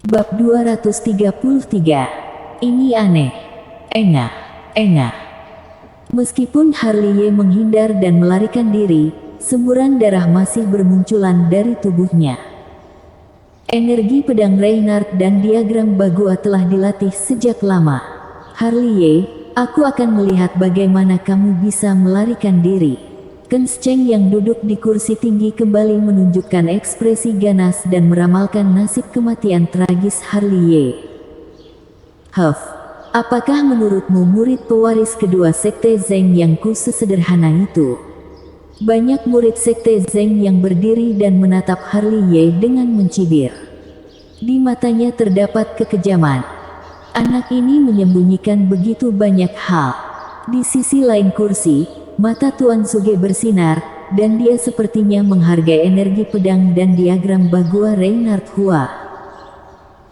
Bab 233. Ini aneh. Enga. Meskipun Harley menghindar dan melarikan diri, semburan darah masih bermunculan dari tubuhnya. Energi pedang Reinhardt dan diagram Bagua telah dilatih sejak lama. Harley, aku akan melihat bagaimana kamu bisa melarikan diri. Kenscheng yang duduk di kursi tinggi kembali menunjukkan ekspresi ganas dan meramalkan nasib kematian tragis Harley. Apakah menurutmu murid pewaris kedua Sekte Zheng yang sesederhana itu? Banyak murid Sekte Zheng yang berdiri dan menatap Harley dengan mencibir. Di matanya terdapat kekejaman. Anak ini menyembunyikan begitu banyak hal. Di sisi lain kursi, mata Tuan Suge bersinar, dan dia sepertinya menghargai energi pedang dan diagram Bagua Reinhardt Hua.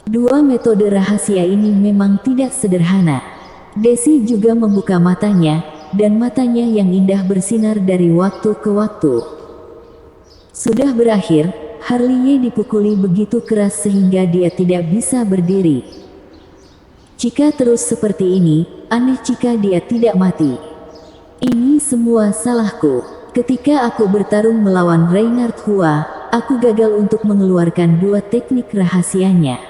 Dua metode rahasia ini memang tidak sederhana. Desi juga membuka matanya, dan matanya yang indah bersinar dari waktu ke waktu. Sudah berakhir, Harley dipukuli begitu keras sehingga dia tidak bisa berdiri. Jika terus seperti ini, aneh jika dia tidak mati. Ini semua salahku. Ketika aku bertarung melawan Reinhardt Hua, aku gagal untuk mengeluarkan dua teknik rahasianya.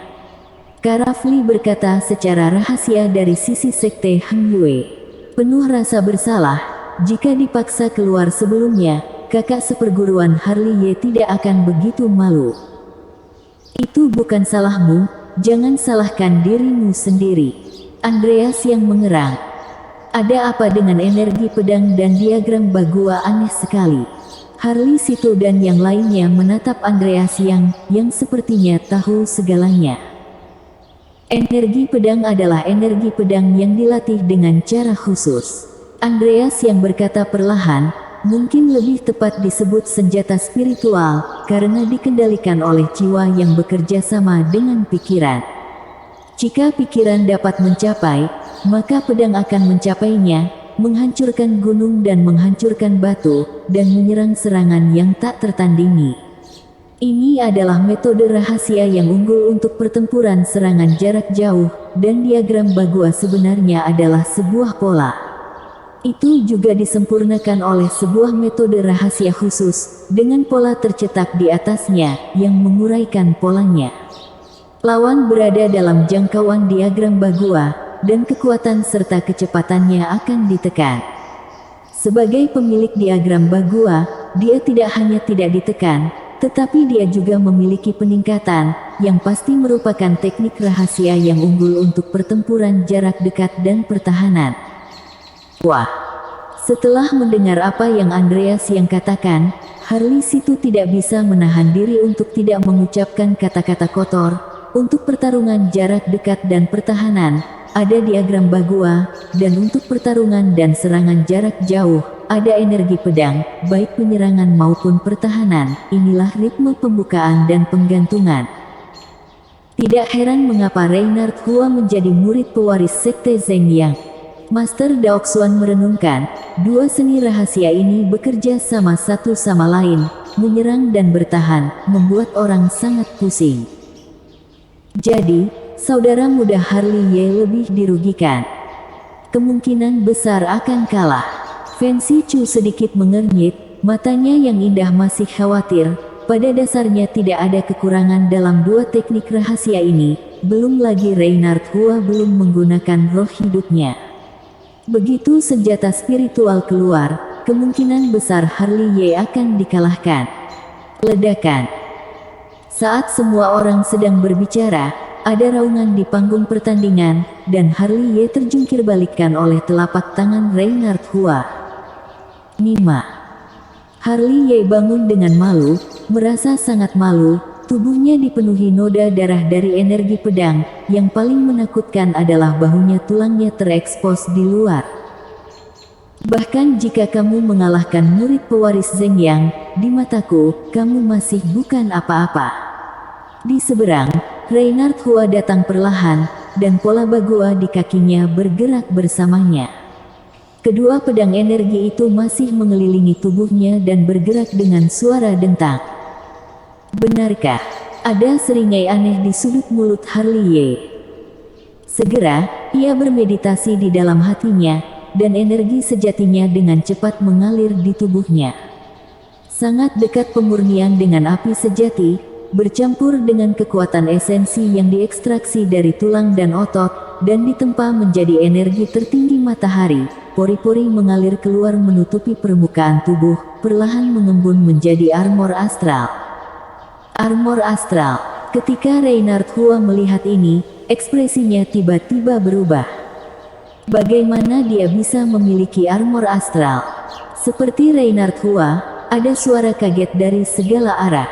Karafli berkata secara rahasia dari sisi Sekte Heng Yue. Penuh rasa bersalah, jika dipaksa keluar sebelumnya, kakak seperguruan Harley tidak akan begitu malu. Itu bukan salahmu, jangan salahkan dirimu sendiri. Andreas yang mengerang. Ada apa dengan energi pedang dan diagram Bagua aneh sekali. Harley Situ dan yang lainnya menatap Andreas yang sepertinya tahu segalanya. Energi pedang adalah energi pedang yang dilatih dengan cara khusus. Andreas yang berkata perlahan, mungkin lebih tepat disebut senjata spiritual, karena dikendalikan oleh jiwa yang bekerja sama dengan pikiran. Jika pikiran dapat mencapai, maka pedang akan mencapainya, menghancurkan gunung dan menghancurkan batu, dan menyerang serangan yang tak tertandingi. Ini adalah metode rahasia yang unggul untuk pertempuran serangan jarak jauh, dan diagram Bagua sebenarnya adalah sebuah pola. Itu juga disempurnakan oleh sebuah metode rahasia khusus, dengan pola tercetak di atasnya, yang menguraikan polanya. Lawan berada dalam jangkauan diagram Bagua, dan kekuatan serta kecepatannya akan ditekan. Sebagai pemilik diagram Bagua, dia tidak hanya tidak ditekan, tetapi dia juga memiliki peningkatan, yang pasti merupakan teknik rahasia yang unggul untuk pertempuran jarak dekat dan pertahanan. Wah! Setelah mendengar apa yang Andreas yang katakan, Harley Situ tidak bisa menahan diri untuk tidak mengucapkan kata-kata kotor. Untuk pertarungan jarak dekat dan pertahanan, ada diagram Bagua, dan untuk pertarungan dan serangan jarak jauh, ada energi pedang, baik penyerangan maupun pertahanan. Inilah ritme pembukaan dan penggantungan. Tidak heran mengapa Reinhardt Hua menjadi murid pewaris Sekte Zheng Yang. Master Daoxuan merenungkan, dua seni rahasia ini bekerja sama satu sama lain, menyerang dan bertahan, membuat orang sangat pusing. Jadi, saudara muda Harley lebih dirugikan. Kemungkinan besar akan kalah. Fancy Chu sedikit mengernyit, matanya yang indah masih khawatir. Pada dasarnya tidak ada kekurangan dalam dua teknik rahasia ini, belum lagi Reinhardt Hua belum menggunakan roh hidupnya. Begitu senjata spiritual keluar, kemungkinan besar Harley akan dikalahkan. Ledakan. Saat semua orang sedang berbicara, ada raungan di panggung pertandingan, dan Harley terjungkir balikkan oleh telapak tangan Reinhardt Hua. Nima. Harley bangun dengan malu, merasa sangat malu, tubuhnya dipenuhi noda darah dari energi pedang, yang paling menakutkan adalah bahunya tulangnya terekspos di luar. Bahkan jika kamu mengalahkan murid pewaris Zheng Yang, di mataku, kamu masih bukan apa-apa. Di seberang, Reinhardt Hua datang perlahan, dan pola Bagua di kakinya bergerak bersamanya. Kedua pedang energi itu masih mengelilingi tubuhnya dan bergerak dengan suara dentang. Benarkah? Ada seringai aneh di sudut mulut Harley Ye. Segera, ia bermeditasi di dalam hatinya, dan energi sejatinya dengan cepat mengalir di tubuhnya. Sangat dekat pemurnian dengan api sejati, bercampur dengan kekuatan esensi yang diekstraksi dari tulang dan otot, dan ditempa menjadi energi tertinggi matahari. Pori-pori mengalir keluar menutupi permukaan tubuh, perlahan mengembun menjadi armor astral. Armor astral. Ketika Reinhard Hua melihat ini, ekspresinya tiba-tiba berubah. Bagaimana dia bisa memiliki armor astral? Seperti Reinhard Hua, ada suara kaget dari segala arah.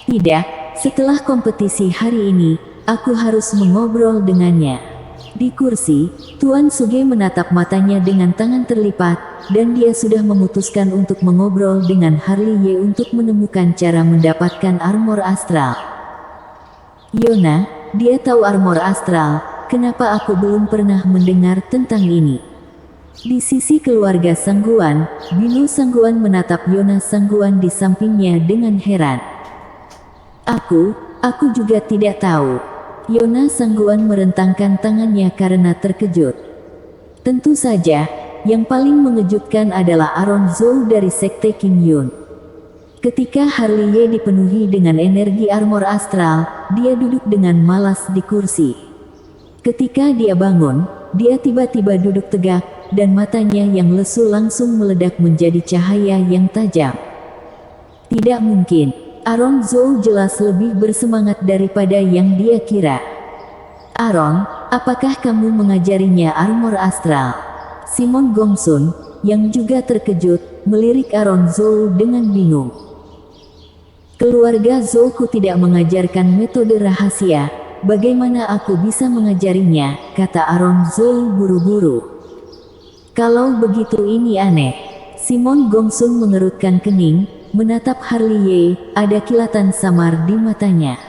Tidak, setelah kompetisi hari ini, aku harus mengobrol dengannya. Di kursi, Tuan Suge menatap matanya dengan tangan terlipat, dan dia sudah memutuskan untuk mengobrol dengan Harley Ye untuk menemukan cara mendapatkan armor astral. Yona, dia tahu armor astral, kenapa aku belum pernah mendengar tentang ini? Di sisi keluarga Sangguan, Binu Sangguan menatap Yona Sangguan di sampingnya dengan heran. Aku juga tidak tahu. Yona Sangguan merentangkan tangannya karena terkejut. Tentu saja, yang paling mengejutkan adalah Aron Zhou dari Sekte Qing Yun. Ketika Harley Ye dipenuhi dengan energi armor astral, dia duduk dengan malas di kursi. Ketika dia bangun, dia tiba-tiba duduk tegak, dan matanya yang lesu langsung meledak menjadi cahaya yang tajam. Tidak mungkin. Aron Zhou jelas lebih bersemangat daripada yang dia kira. Aron, apakah kamu mengajarinya armor astral? Simon Gongsun, yang juga terkejut, melirik Aron Zhou dengan bingung. Keluarga Zhouku tidak mengajarkan metode rahasia, bagaimana aku bisa mengajarinya, kata Aron Zhou buru-buru. Kalau begitu ini aneh. Simon Gongsun mengerutkan kening, menatap Harley Ye, ada kilatan samar di matanya.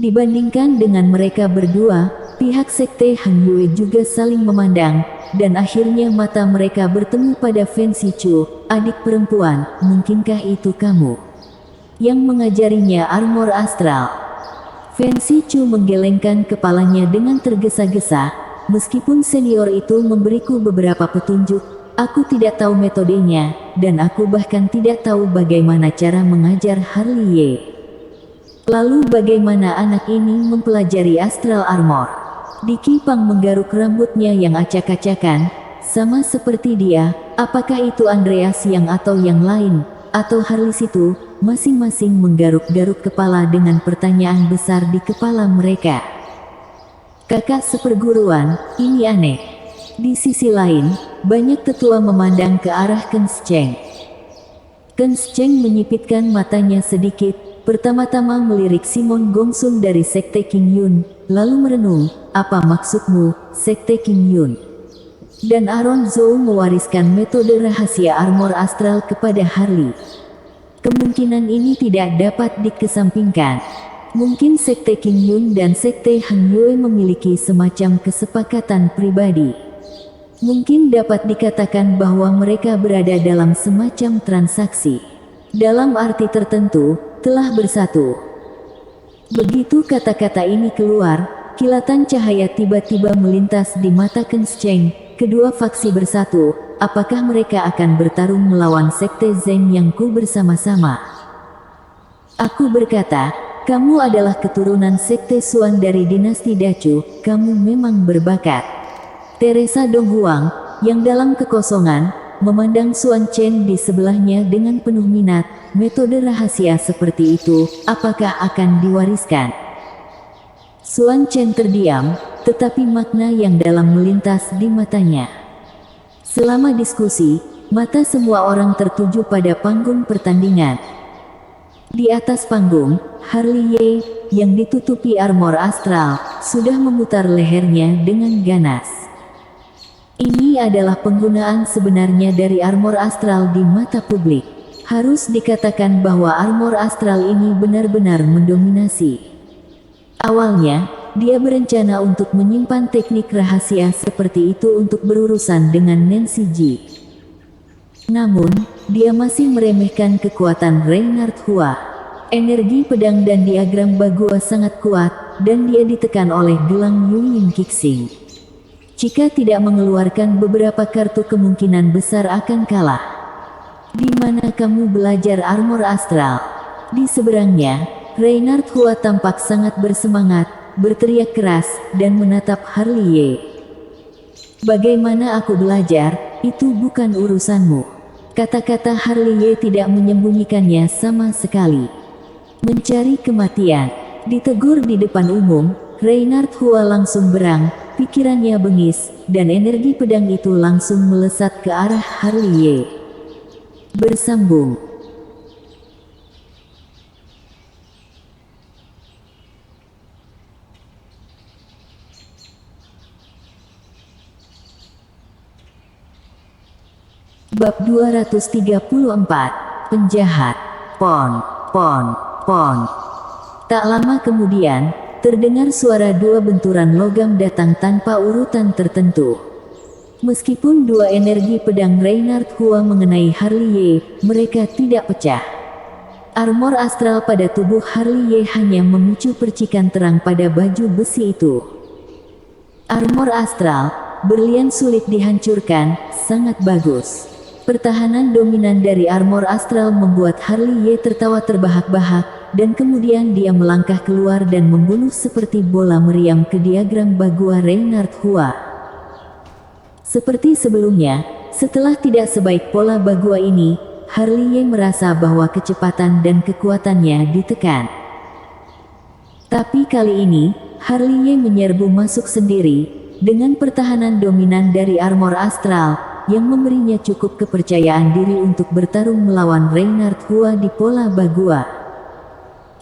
Dibandingkan dengan mereka berdua, pihak Sekte Han Yue juga saling memandang, dan akhirnya mata mereka bertemu pada Fen Sichu, adik perempuan, mungkinkah itu kamu yang mengajarinya armor astral? Fen Sichu menggelengkan kepalanya dengan tergesa-gesa, meskipun senior itu memberiku beberapa petunjuk, aku tidak tahu metodenya, dan aku bahkan tidak tahu bagaimana cara mengajar Harley Ye. Lalu bagaimana anak ini mempelajari astral armor? Diki Pang menggaruk rambutnya yang acak-acakan, sama seperti dia, apakah itu Andreas yang atau yang lain, atau Harley situ, masing-masing menggaruk-garuk kepala dengan pertanyaan besar di kepala mereka. Kakak seperguruan, ini aneh. Di sisi lain, banyak tetua memandang ke arah Ken Cheng. Ken Cheng menyipitkan matanya sedikit, pertama-tama melirik Simon Gongsun dari Sekte Qing Yun, lalu merenung, apa maksudmu, Sekte Qing Yun? Dan Aron Zhou mewariskan metode rahasia armor astral kepada Harley. Kemungkinan ini tidak dapat dikesampingkan. Mungkin Sekte Qing Yun dan Sekte Han Yue memiliki semacam kesepakatan pribadi. Mungkin dapat dikatakan bahwa mereka berada dalam semacam transaksi. Dalam arti tertentu, telah bersatu. Begitu kata-kata ini keluar, kilatan cahaya tiba-tiba melintas di mata Ken Cheng. Kedua faksi bersatu, apakah mereka akan bertarung melawan Sekte Zeng yang ku bersama-sama? Aku berkata, kamu adalah keturunan Sekte Xuan dari dinasti Dacu, kamu memang berbakat. Teresa Dong Huang, yang dalam kekosongan, memandang Xuan Chen di sebelahnya dengan penuh minat. Metode rahasia seperti itu, apakah akan diwariskan? Xuan Chen terdiam, tetapi makna yang dalam melintas di matanya. Selama diskusi, mata semua orang tertuju pada panggung pertandingan. Di atas panggung, Harley Ye, yang ditutupi armor astral, sudah memutar lehernya dengan ganas. Ini adalah penggunaan sebenarnya dari armor astral di mata publik. Harus dikatakan bahwa armor astral ini benar-benar mendominasi. Awalnya, dia berencana untuk menyimpan teknik rahasia seperti itu untuk berurusan dengan Nancy Ji. Namun, dia masih meremehkan kekuatan Reinhard Hua. Energi pedang dan diagram Bagua sangat kuat, dan dia ditekan oleh gelang Yuying Kixing. Jika tidak mengeluarkan beberapa kartu kemungkinan besar akan kalah. Di mana kamu belajar armor astral? Di seberangnya, Reinhard Hua tampak sangat bersemangat, berteriak keras, dan menatap Harley Ye. Bagaimana aku belajar, itu bukan urusanmu. Kata-kata Harley Ye tidak menyembunyikannya sama sekali. Mencari kematian, ditegur di depan umum, Reinhard Hua langsung berang, pikirannya bengis, dan energi pedang itu langsung melesat ke arah Harley Ye. Bersambung. Bab 234, Penjahat. Pon. Tak lama kemudian, terdengar suara dua benturan logam datang tanpa urutan tertentu. Meskipun dua energi pedang Reinhard Hua mengenai Harley Ye, mereka tidak pecah. Armor astral pada tubuh Harley Ye hanya memicu percikan terang pada baju besi itu. Armor astral, berlian sulit dihancurkan, sangat bagus. Pertahanan dominan dari armor astral membuat Harley Ye tertawa terbahak-bahak, dan kemudian dia melangkah keluar dan membunuh seperti bola meriam ke diagram Bagua Reinhard Hua. Seperti sebelumnya, setelah tidak sebaik pola Bagua ini, Harley Ye merasa bahwa kecepatan dan kekuatannya ditekan. Tapi kali ini, Harley Ye menyerbu masuk sendiri, dengan pertahanan dominan dari armor astral, yang memberinya cukup kepercayaan diri untuk bertarung melawan Reinhard Hua di pola Bagua.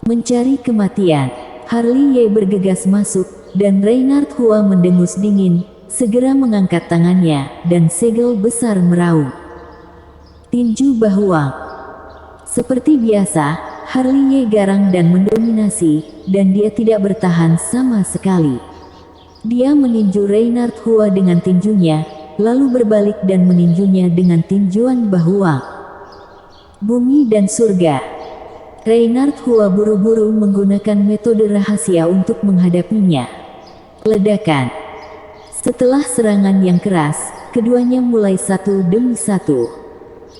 Mencari kematian, Harley Ye bergegas masuk, dan Reinhard Hua mendengus dingin, segera mengangkat tangannya, dan segel besar meraung. Tinju Bahuang. Seperti biasa, Harley Ye garang dan mendominasi, dan dia tidak bertahan sama sekali. Dia meninju Reinhard Hua dengan tinjunya, lalu berbalik dan meninjunya dengan tinjuan Bahuang. Bumi dan surga. Reinhard Hua buru-buru menggunakan metode rahasia untuk menghadapinya. Ledakan. Setelah serangan yang keras, keduanya mulai satu demi satu.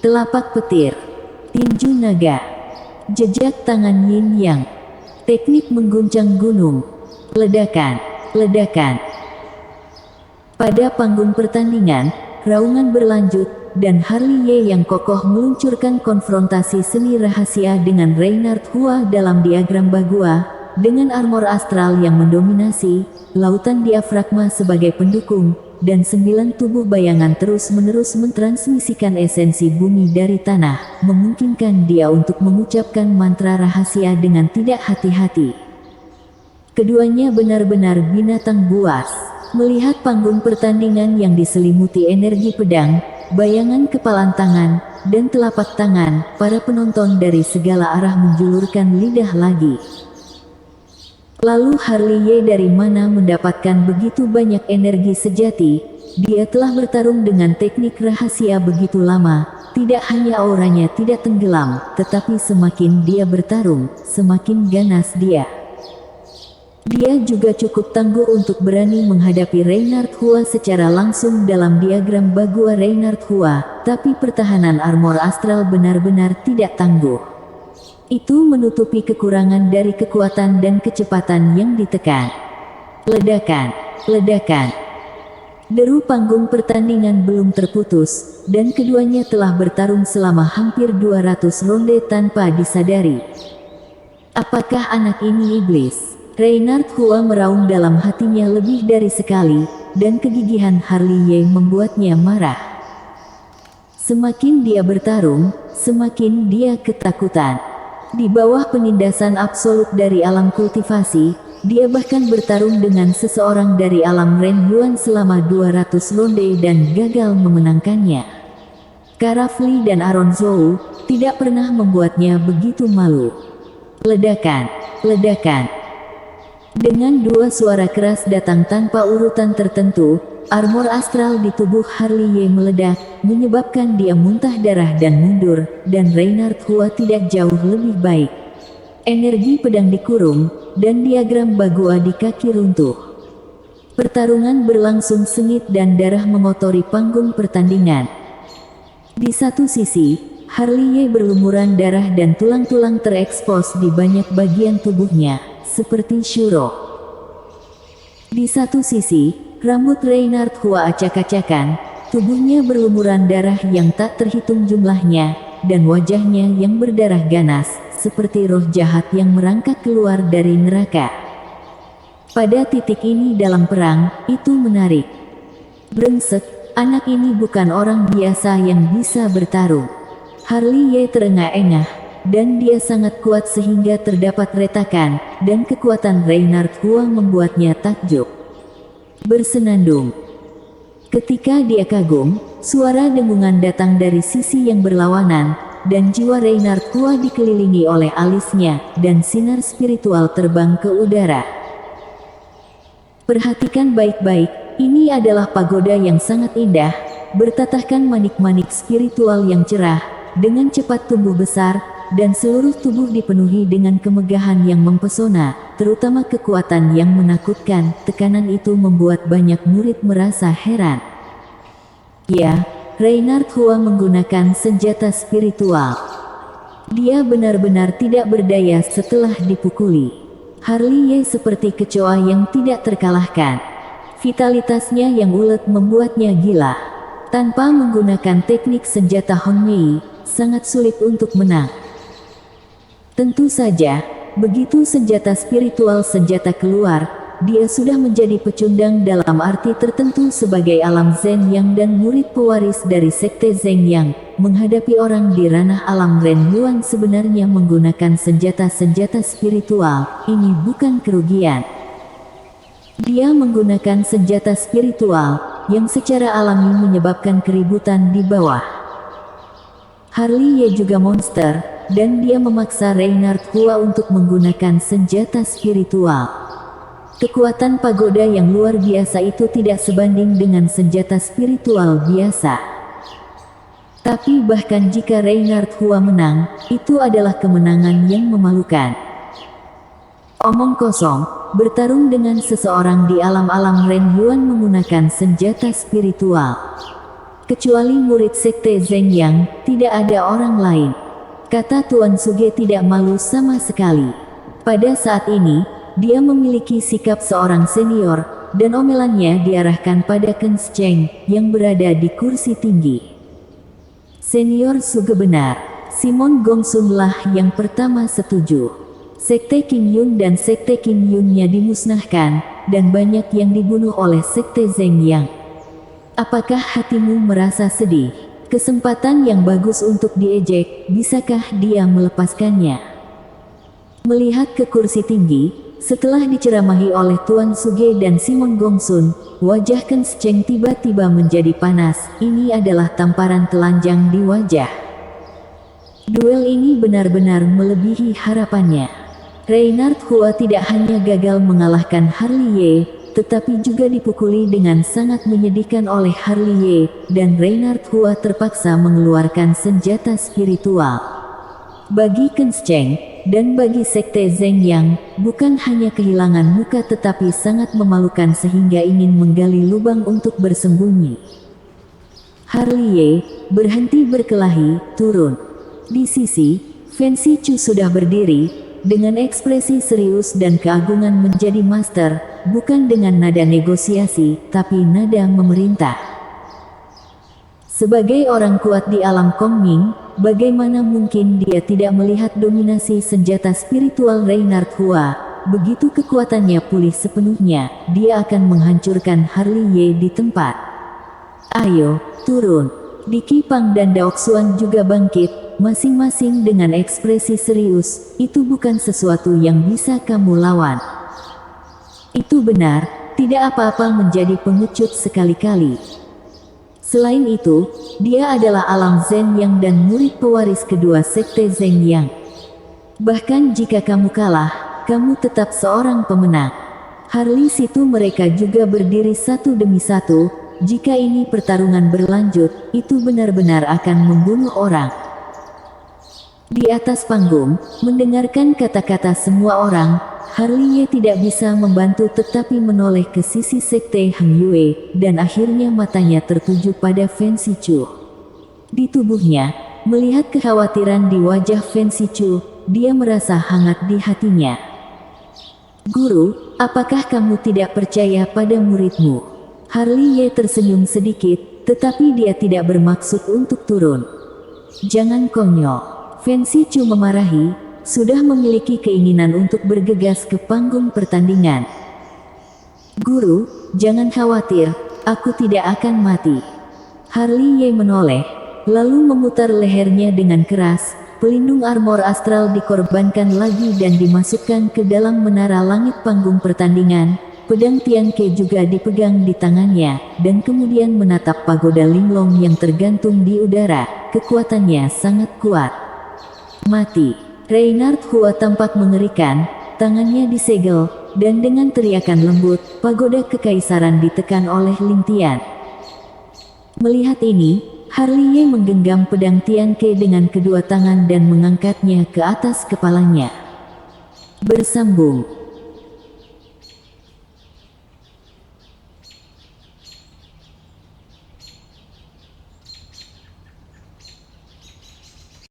Telapak petir, tinju naga, jejak tangan yin yang, teknik mengguncang gunung, ledakan. Pada panggung pertandingan, raungan berlanjut, dan Harley Ye yang kokoh meluncurkan konfrontasi seni rahasia dengan Reinhard Hua dalam diagram Bagua, dengan armor astral yang mendominasi, lautan diafragma sebagai pendukung, dan 9 tubuh bayangan terus-menerus mentransmisikan esensi bumi dari tanah, memungkinkan dia untuk mengucapkan mantra rahasia dengan tidak hati-hati. Keduanya benar-benar binatang buas. Melihat panggung pertandingan yang diselimuti energi pedang, bayangan kepalan tangan, dan telapak tangan, para penonton dari segala arah menjulurkan lidah lagi. Lalu Harley Ye dari mana mendapatkan begitu banyak energi sejati? Dia telah bertarung dengan teknik rahasia begitu lama, tidak hanya auranya tidak tenggelam, tetapi semakin dia bertarung, semakin ganas dia. Dia juga cukup tangguh untuk berani menghadapi Reinhard Hua secara langsung dalam diagram Bagua Reinhard Hua, tapi pertahanan armor astral benar-benar tidak tangguh. Itu menutupi kekurangan dari kekuatan dan kecepatan yang ditekan. Ledakan. Deru panggung pertandingan belum terputus, dan keduanya telah bertarung selama hampir 200 ronde tanpa disadari. Apakah anak ini iblis? Reinhard Hua meraung dalam hatinya lebih dari sekali, dan kegigihan Harley Ye membuatnya marah. Semakin dia bertarung, semakin dia ketakutan. Di bawah penindasan absolut dari alam kultivasi, dia bahkan bertarung dengan seseorang dari alam Ren Yuan selama 200 ronde dan gagal memenangkannya. Karafli dan Aaron Zhou tidak pernah membuatnya begitu malu. Ledakan. Dengan dua suara keras datang tanpa urutan tertentu, armor astral di tubuh Harley Ye meledak, menyebabkan dia muntah darah dan mundur, dan Reinhard Hua tidak jauh lebih baik. Energi pedang dikurung, dan diagram Bagua di kaki runtuh. Pertarungan berlangsung sengit dan darah mengotori panggung pertandingan. Di satu sisi, Harley berlumuran darah dan tulang-tulang terekspos di banyak bagian tubuhnya, seperti Shuro. Di satu sisi, rambut Reinhard Hua acak-acakan, tubuhnya berlumuran darah yang tak terhitung jumlahnya, dan wajahnya yang berdarah ganas, seperti roh jahat yang merangkak keluar dari neraka. Pada titik ini dalam perang, itu menarik. Brengsek, anak ini bukan orang biasa yang bisa bertarung. Harley terengah-engah, dan dia sangat kuat sehingga terdapat retakan, dan kekuatan Reinhard Hua membuatnya takjub. Bersenandung. Ketika dia kagum, suara dengungan datang dari sisi yang berlawanan, dan jiwa Reinhard Hua dikelilingi oleh alisnya, dan sinar spiritual terbang ke udara. Perhatikan baik-baik, ini adalah pagoda yang sangat indah, bertatahkan manik-manik spiritual yang cerah, dengan cepat tumbuh besar, dan seluruh tubuh dipenuhi dengan kemegahan yang mempesona, terutama kekuatan yang menakutkan. Tekanan itu membuat banyak murid merasa heran. Ya, Reinhard Hua menggunakan senjata spiritual. Dia benar-benar tidak berdaya setelah dipukuli. Harley seperti kecoa yang tidak terkalahkan. Vitalitasnya yang ulet membuatnya gila. Tanpa menggunakan teknik senjata Hongmei, sangat sulit untuk menang. Tentu saja, begitu senjata spiritual senjata keluar, dia sudah menjadi pecundang dalam arti tertentu sebagai alam Zhen Yang dan murid pewaris dari Sekte Zeng Yang. Menghadapi orang di ranah alam Ren Yuan sebenarnya menggunakan senjata-senjata spiritual, ini bukan kerugian. Dia menggunakan senjata spiritual, yang secara alami menyebabkan keributan di bawah. Harley juga monster, dan dia memaksa Reinhard Hua untuk menggunakan senjata spiritual. Kekuatan pagoda yang luar biasa itu tidak sebanding dengan senjata spiritual biasa. Tapi bahkan jika Reinhard Hua menang, itu adalah kemenangan yang memalukan. Omong kosong, bertarung dengan seseorang di alam-alam Ren Yuan menggunakan senjata spiritual. Kecuali murid Sekte Zeng Yang, tidak ada orang lain. Kata Tuan Suge tidak malu sama sekali. Pada saat ini, dia memiliki sikap seorang senior, dan omelannya diarahkan pada Ken Cheng, yang berada di kursi tinggi. Senior Suge benar, Simon Gongsun lah yang pertama setuju. Sekte Qing Yun dan Sekte Qing Yun-nya dimusnahkan, dan banyak yang dibunuh oleh Sekte Zeng Yang. Apakah hatimu merasa sedih? Kesempatan yang bagus untuk diejek, bisakah dia melepaskannya? Melihat ke kursi tinggi, setelah diceramahi oleh Tuan Suge dan Simon Gongsun, wajah Ken Cheng tiba-tiba menjadi panas. Ini adalah tamparan telanjang di wajah. Duel ini benar-benar melebihi harapannya. Reinhard Hua tidak hanya gagal mengalahkan Harley, tetapi juga dipukuli dengan sangat menyedihkan oleh Harley, dan Reinhard Hua terpaksa mengeluarkan senjata spiritual. Bagi Ken Cheng, dan bagi Sekte Zeng Yang, bukan hanya kehilangan muka tetapi sangat memalukan sehingga ingin menggali lubang untuk bersembunyi. Harley berhenti berkelahi, turun. Di sisi, Fancy Chu sudah berdiri, dengan ekspresi serius dan keagungan menjadi master, bukan dengan nada negosiasi, tapi nada memerintah. Sebagai orang kuat di alam Kongming, bagaimana mungkin dia tidak melihat dominasi senjata spiritual Reinhard Hua? Begitu kekuatannya pulih sepenuhnya, dia akan menghancurkan Harley di tempat. Ayo, turun. Diki Pang dan Daoxuan juga bangkit, masing-masing dengan ekspresi serius. Itu bukan sesuatu yang bisa kamu lawan. Itu benar, tidak apa-apa menjadi pengecut sekali-kali. Selain itu, dia adalah alam Zhen Yang dan murid pewaris kedua Sekte Zeng Yang. Bahkan jika kamu kalah, kamu tetap seorang pemenang. Harley situ mereka juga berdiri satu demi satu. Jika ini pertarungan berlanjut, itu benar-benar akan membunuh orang. Di atas panggung, mendengarkan kata-kata semua orang, Harley Ye tidak bisa membantu tetapi menoleh ke sisi sekte Hang Yue, dan akhirnya matanya tertuju pada Fen Sichu. Di tubuhnya, melihat kekhawatiran di wajah Fen Sichu, dia merasa hangat di hatinya. Guru, apakah kamu tidak percaya pada muridmu? Harley Ye tersenyum sedikit, tetapi dia tidak bermaksud untuk turun. Jangan konyol. Fen Sichu memarahi, sudah memiliki keinginan untuk bergegas ke panggung pertandingan. Guru, jangan khawatir, aku tidak akan mati. Harley Ye menoleh, lalu memutar lehernya dengan keras. Pelindung armor astral dikorbankan lagi dan dimasukkan ke dalam menara langit panggung pertandingan. Pedang Tian Ke juga dipegang di tangannya, dan kemudian menatap pagoda linglong yang tergantung di udara. Kekuatannya sangat kuat. Mati. Reinhard Hua tampak mengerikan, tangannya disegel, dan dengan teriakan lembut, pagoda kekaisaran ditekan oleh Ling Tian. Melihat ini, Harley Ye menggenggam pedang Tian Ke dengan kedua tangan dan mengangkatnya ke atas kepalanya. Bersambung.